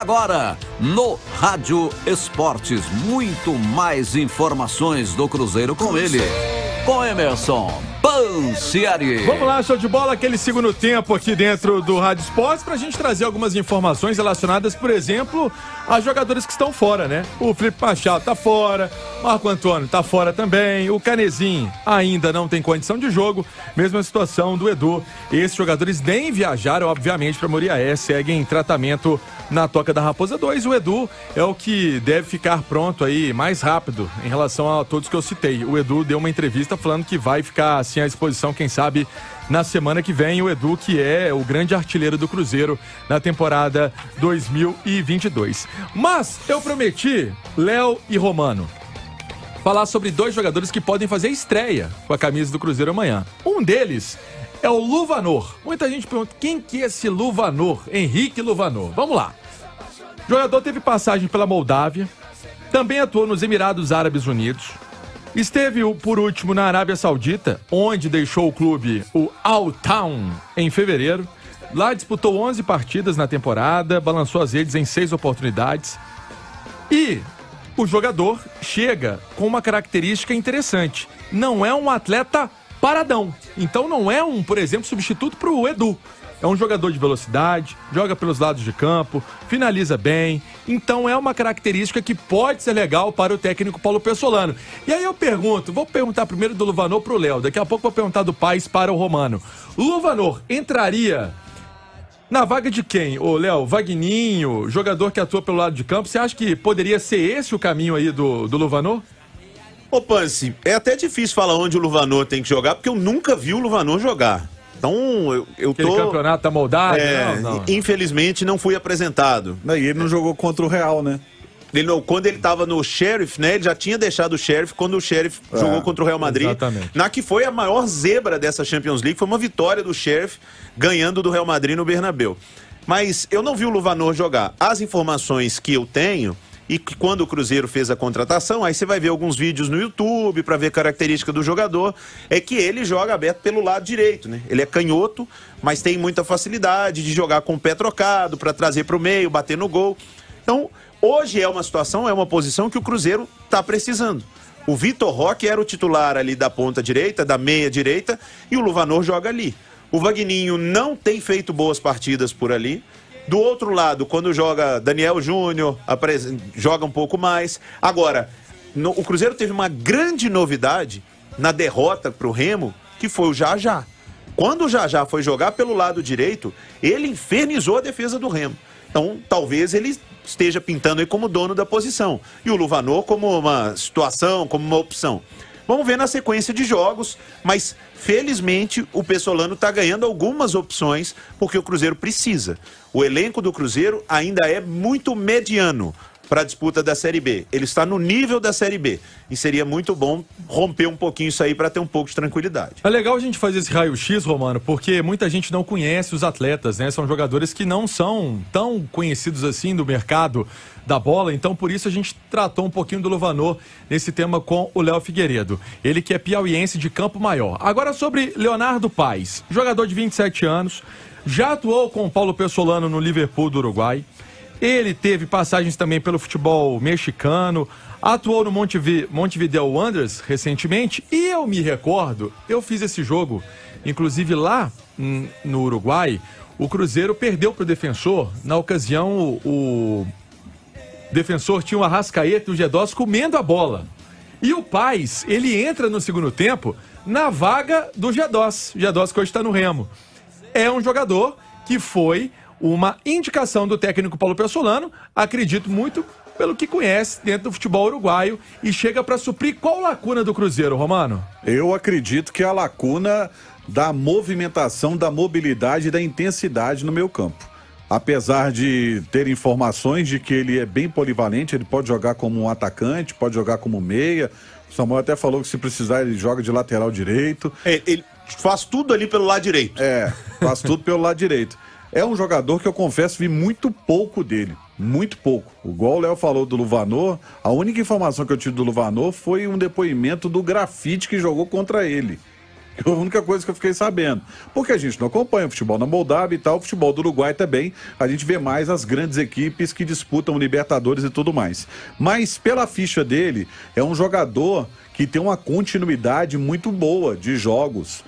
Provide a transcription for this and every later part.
Agora, no Rádio Esportes, muito mais informações do Cruzeiro com ele, com Emerson Pancieri. Vamos lá, show de bola, aquele segundo tempo aqui dentro do Rádio Esportes pra gente trazer algumas informações relacionadas, por exemplo, a jogadores que estão fora, né? O Felipe Machado tá fora, Marco Antônio tá fora também, o Canezinho ainda não tem condição de jogo, mesma situação do Edu. Esses jogadores nem viajaram, obviamente, para Moriaé, seguem em tratamento na Toca da Raposa 2. O Edu é o que deve ficar pronto aí mais rápido em relação a todos que eu citei. O Edu deu uma entrevista falando que vai ficar assim à disposição, quem sabe, na semana que vem. O Edu, que é o grande artilheiro do Cruzeiro na temporada 2022. Mas eu prometi, Léo e Romano, falar sobre dois jogadores que podem fazer estreia com a camisa do Cruzeiro amanhã. Um deles é o Luvanor. Muita gente pergunta, quem que é esse Luvanor? Henrique Luvanor. Vamos lá. O jogador teve passagem pela Moldávia, também atuou nos Emirados Árabes Unidos, esteve por último na Arábia Saudita, onde deixou o clube, o Al Town, em fevereiro. Lá disputou 11 partidas na temporada, balançou as redes em 6 oportunidades. E o jogador chega com uma característica interessante. Não é um atleta paradão. Então não é por exemplo, substituto para o Edu. É um jogador de velocidade, joga pelos lados de campo, finaliza bem. Então é uma característica que pode ser legal para o técnico Paulo Pessolano. E aí eu vou perguntar primeiro do Luvanor para o Léo, daqui a pouco vou perguntar do Paes para o Romano. O Luvanor entraria na vaga de quem? Ô, Léo, Vagninho, jogador que atua pelo lado de campo, você acha que poderia ser esse o caminho aí do Luvanor? Ô, Panci, é até difícil falar onde o Luvanor tem que jogar, porque eu nunca vi o Luvanor jogar. Então, Aquele campeonato da Moldávia? Não. Infelizmente, não fui apresentado. E ele não jogou contra o Real, né? Quando ele estava no Sheriff, né? Ele já tinha deixado o Sheriff quando o Sheriff jogou contra o Real Madrid. Exatamente. Na que foi a maior zebra dessa Champions League, foi uma vitória do Sheriff ganhando do Real Madrid no Bernabéu. Mas eu não vi o Luvanor jogar. As informações que eu tenho, e que quando o Cruzeiro fez a contratação, aí você vai ver alguns vídeos no YouTube para ver característica do jogador, é que ele joga aberto pelo lado direito, né? Ele é canhoto, mas tem muita facilidade de jogar com o pé trocado, para trazer para o meio, bater no gol. Então, hoje é uma situação, é uma posição que o Cruzeiro está precisando. O Vitor Roque era o titular ali da ponta direita, da meia direita, e o Luvanor joga ali. O Vagninho não tem feito boas partidas por ali. Do outro lado, quando joga Daniel Júnior, joga um pouco mais. Agora, o Cruzeiro teve uma grande novidade na derrota para o Remo, que foi o Jajá. Quando o Jajá foi jogar pelo lado direito, ele infernizou a defesa do Remo. Então, talvez ele esteja pintando aí como dono da posição. E o Luvanor como uma situação, como uma opção. Vamos ver na sequência de jogos, mas felizmente o Pessolano está ganhando algumas opções porque o Cruzeiro precisa. O elenco do Cruzeiro ainda é muito mediano para a disputa da Série B. Ele está no nível da Série B e seria muito bom romper um pouquinho isso aí para ter um pouco de tranquilidade. É legal a gente fazer esse raio-x, Romano, porque muita gente não conhece os atletas, né? São jogadores que não são tão conhecidos assim do mercado da bola, então por isso a gente tratou um pouquinho do Luvanor nesse tema com o Léo Figueiredo. Ele que é piauiense de Campo Maior. Agora sobre Leonardo Paes, jogador de 27 anos, já atuou com o Paulo Pessolano no Liverpool do Uruguai. Ele teve passagens também pelo futebol mexicano, atuou no Montevideo Wanderers recentemente, e eu me recordo, eu fiz esse jogo, inclusive lá no Uruguai, o Cruzeiro perdeu para o Defensor, na ocasião o Defensor tinha o Arrascaeta e o Gedós comendo a bola. E o Paes, ele entra no segundo tempo na vaga do Gedós, Gedós que hoje está no Remo. É um jogador que foi uma indicação do técnico Paulo Pessolano, acredito muito pelo que conhece dentro do futebol uruguaio, e chega para suprir qual lacuna do Cruzeiro, Romano? Eu acredito que é a lacuna da movimentação, da mobilidade e da intensidade no meio campo. Apesar de ter informações de que ele é bem polivalente, ele pode jogar como um atacante, pode jogar como meia. O Samuel até falou que se precisar ele joga de lateral direito. Ele faz tudo ali pelo lado direito. Faz tudo pelo lado direito. É um jogador que eu confesso vi muito pouco dele, muito pouco. Igual o Léo falou do Luvanor, a única informação que eu tive do Luvanor foi um depoimento do Grafite que jogou contra ele. Que é a única coisa que eu fiquei sabendo. Porque a gente não acompanha o futebol na Moldávia e tal, o futebol do Uruguai também. A gente vê mais as grandes equipes que disputam Libertadores e tudo mais. Mas pela ficha dele, é um jogador que tem uma continuidade muito boa de jogos.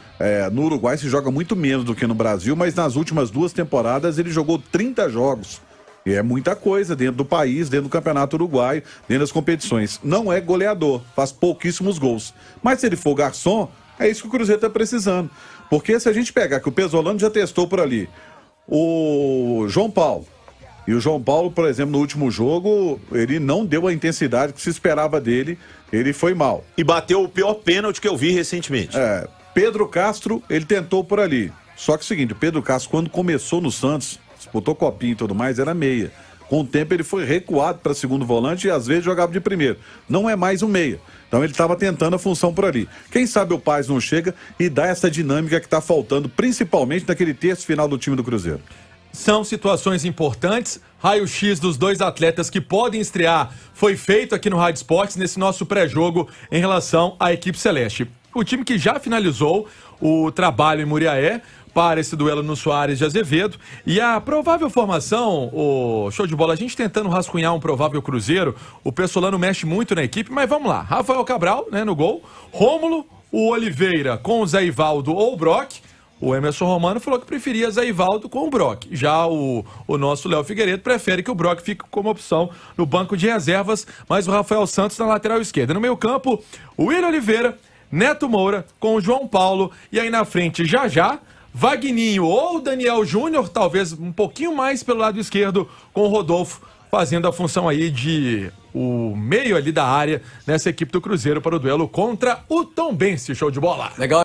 No Uruguai se joga muito menos do que no Brasil, mas nas últimas 2 temporadas ele jogou 30 jogos. E é muita coisa dentro do país, dentro do Campeonato Uruguaio, dentro das competições. Não é goleador, faz pouquíssimos gols. Mas se ele for garçom, é isso que o Cruzeiro está precisando. Porque se a gente pegar que o Pesolano já testou por ali, o João Paulo. E o João Paulo, por exemplo, no último jogo, ele não deu a intensidade que se esperava dele, ele foi mal. E bateu o pior pênalti que eu vi recentemente. Pedro Castro, ele tentou por ali. Só que é o seguinte, o Pedro Castro, quando começou no Santos, disputou copinha e tudo mais, era meia. Com o tempo ele foi recuado para segundo volante e às vezes jogava de primeiro. Não é mais um meia. Então ele estava tentando a função por ali. Quem sabe o Paz não chega e dá essa dinâmica que está faltando, principalmente naquele terço final do time do Cruzeiro. São situações importantes. Raio-X dos 2 atletas que podem estrear foi feito aqui no Rádio Esportes nesse nosso pré-jogo em relação à equipe celeste. O time que já finalizou o trabalho em Muriaé para esse duelo no Soares de Azevedo. E a provável formação, o show de bola, a gente tentando rascunhar um provável Cruzeiro, o Pesolano mexe muito na equipe, mas vamos lá. Rafael Cabral, né, no gol. Rômulo, o Oliveira com o Zé Ivaldo ou o Brock. O Emerson Romano falou que preferia Zé Ivaldo com o Brock. Já o nosso Léo Figueiredo prefere que o Brock fique como opção no banco de reservas, mas o Rafael Santos na lateral esquerda. No meio campo, o William Oliveira, Neto Moura com o João Paulo e aí na frente já Vagninho ou Daniel Júnior, talvez um pouquinho mais pelo lado esquerdo, com o Rodolfo fazendo a função aí de o meio ali da área nessa equipe do Cruzeiro para o duelo contra o Tombense. Show de bola. Legal.